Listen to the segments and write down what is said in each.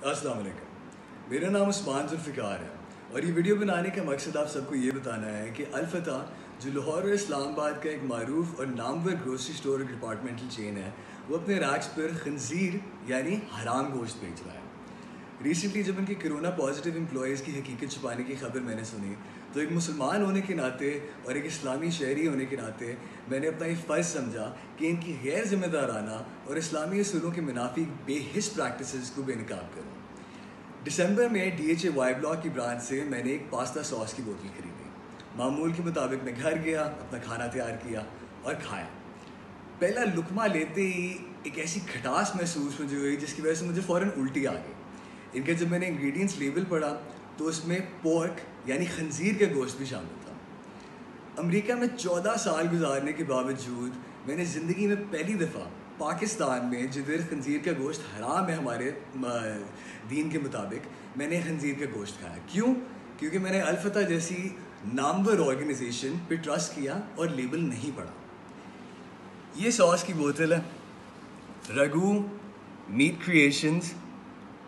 अस्सलाम वालेकुम। मेरा नाम उस्मान जुल्फ़िकार है और ये वीडियो बनाने का मकसद आप सबको ये बताना है कि अल-फतह जो लाहौर और इस्लामाबाद का एक मारूफ और नामवर ग्रोसरी स्टोर और डिपार्टमेंटल चेन है, वो अपने रैक्स पर खंजीर यानी हराम गोश्त बेच रहा है। रिसेंटली जब उनके कोरोना पॉजिटिव एम्प्लॉयज़ की हकीकत छुपाने की खबर मैंने सुनी तो एक मुसलमान होने के नाते और एक इस्लामी शहरी होने के नाते मैंने अपना ये फ़र्ज़ समझा कि इनकी गैर ज़िम्मेदाराना और इस्लामी असूलों के मुनाफिक बेहिस प्रैक्टिसेस को बेनकाब करूँ। दिसंबर में DHA वाई ब्लॉक की ब्रांच से मैंने एक पास्ता सॉस की बोतल खरीदी। मामूल के मुताबिक मैं घर गया, अपना खाना तैयार किया और खाया। पहला लुकमा लेते ही एक ऐसी खटास महसूस मुझे हुई जिसकी वजह से मुझे फ़ौरन उल्टी आ गई। इनके जब मैंने इंग्रेडिएंट्स लेबल पढ़ा तो उसमें पोर्क यानी खंजीर का गोश्त भी शामिल था। अमेरिका में 14 साल गुजारने के बावजूद मैंने ज़िंदगी में पहली दफ़ा पाकिस्तान में जिधर खंजीर का गोश्त हराम है हमारे दीन के मुताबिक, मैंने खंजीर का गोश्त खाया। क्यों? क्योंकि मैंने अल-फतह जैसी नामवर ऑर्गेनाइजेशन पे ट्रस्ट किया और लेबल नहीं पढ़ा। ये सॉस की बोतल है, Ragu meat creations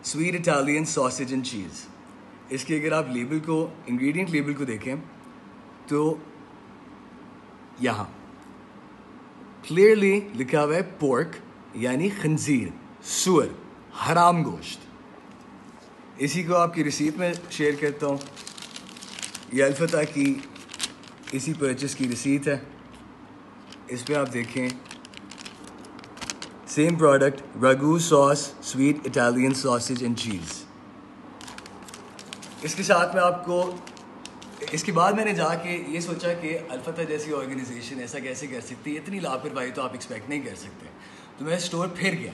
sweet Italian sausage and cheese. इसके अगर आप लेबल को, इंग्रेडिएंट लेबल को देखें तो यहाँ क्लियरली लिखा हुआ है पोर्क यानी खंजीर, सुअर, हराम गोश्त। इसी को आपकी रिसीट में शेयर करता हूँ। ये अल-फतह की इसी परचेस की रिसीट है। इस पे आप देखें same product, Ragu sauce sweet Italian sausage and cheese. इसके साथ में आपको, इसके बाद मैंने जाके ये सोचा कि अल-फतह जैसी ऑर्गेनाइजेशन ऐसा कैसे कर सकती है, इतनी लापरवाही तो आप एक्सपेक्ट नहीं कर सकते। तो मैं स्टोर फिर गया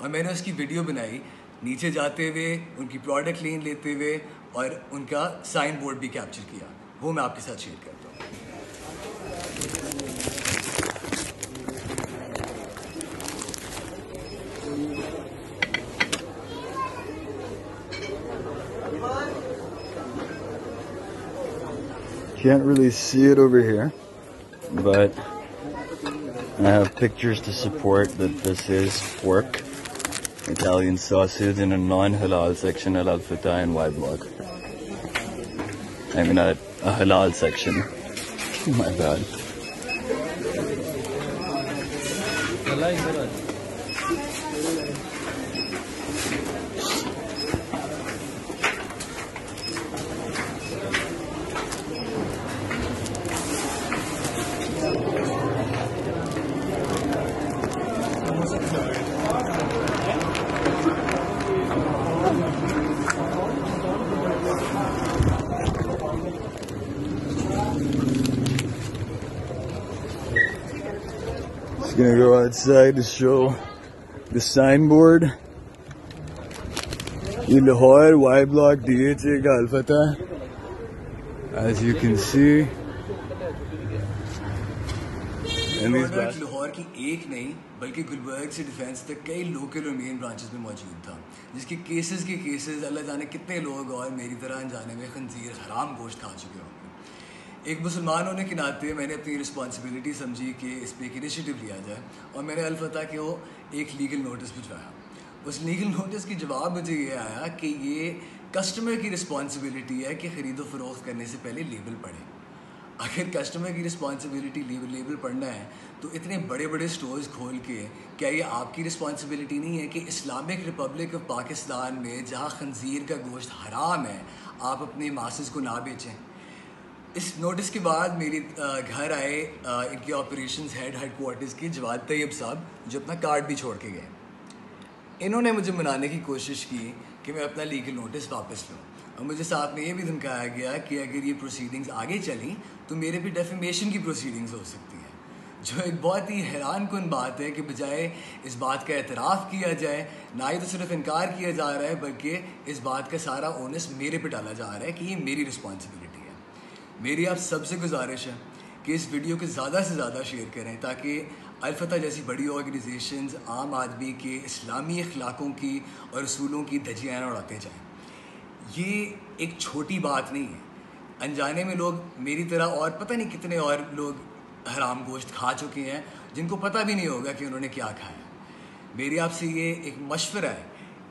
और मैंने उसकी वीडियो बनाई, नीचे जाते हुए उनकी प्रोडक्ट लेन लेते हुए और उनका साइन बोर्ड भी कैप्चर किया। वो मैं आपके साथ शेयर करता हूँ। Can't really see it over here, but I have pictures to support that this is pork, Italian sausage in a non-halal section at Al-Fitah and Y Block. I mean at a halal section. My bad. Just gonna go outside to show the signboard. ये Lahore Y Block DHA का अल-फतह, as you can see. Lahore की एक नहीं बल्कि गुलबर्ग से defence तक कई local और मेन ब्रांचेस में मौजूद था, जिसके केसेस अल्लाह जाने कितने लोग और मेरी तरह अनजाने में खंजीर हराम गोश्त खा चुके होंगे। एक मुसलमान होने के नाते मैंने अपनी रिस्पॉन्सिबिलिटी समझी कि इस पर एक इनिशिएटिव लिया जाए और मैंने अल-फतह को एक लीगल नोटिस भिजवाया। उस लीगल नोटिस की जवाब मुझे ये आया कि ये कस्टमर की रिस्पॉन्सिबिलिटी है कि ख़रीदो फरोख्त करने से पहले लेबल पढ़ें। अगर कस्टमर की रिस्पॉन्सिबिलिटी लेबल पढ़ना है तो इतने बड़े बड़े स्टोर्स खोल के क्या ये आपकी रिस्पॉन्सिबिलिटी नहीं है कि इस्लामिक रिपब्लिक ऑफ पाकिस्तान में जहाँ खंजीर का गोश्त हराम है आप अपने मासेस को ना बेचें? इस नोटिस के बाद मेरे घर आए इनके ऑपरेशंस हेडक्वार्टर्स के जवाद तैयब साहब, जो अपना कार्ड भी छोड़ के गए। इन्होंने मुझे मनाने की कोशिश की कि मैं अपना लीगल नोटिस वापस लूँ और मुझे साथ में ये भी धमकाया गया कि अगर ये प्रोसीडिंग्स आगे चली तो मेरे पे डेफेमेशन की प्रोसीडिंग्स हो सकती हैं, जो एक बहुत ही हैरान कुन बात है कि बजाय इस बात का एतराफ़ किया जाए, ना ही तो सिर्फ इनकार किया जा रहा है बल्कि इस बात का सारा ओनस मेरे पे डाला जा रहा है कि ये मेरी रिस्पॉन्सिबिलिटी है। मेरी आप सबसे गुजारिश है कि इस वीडियो को ज़्यादा से ज़्यादा शेयर करें ताकि अल-फतह जैसी बड़ी ऑर्गेनाइजेशंस आम आदमी के इस्लामी अखलाकों की और असूलों की धज्जियाँ न उड़ाते जाएँ। ये एक छोटी बात नहीं है, अनजाने में लोग मेरी तरह और पता नहीं कितने और लोग हराम गोश्त खा चुके हैं जिनको पता भी नहीं होगा कि उन्होंने क्या खाया। मेरी आपसे ये एक मशवरा है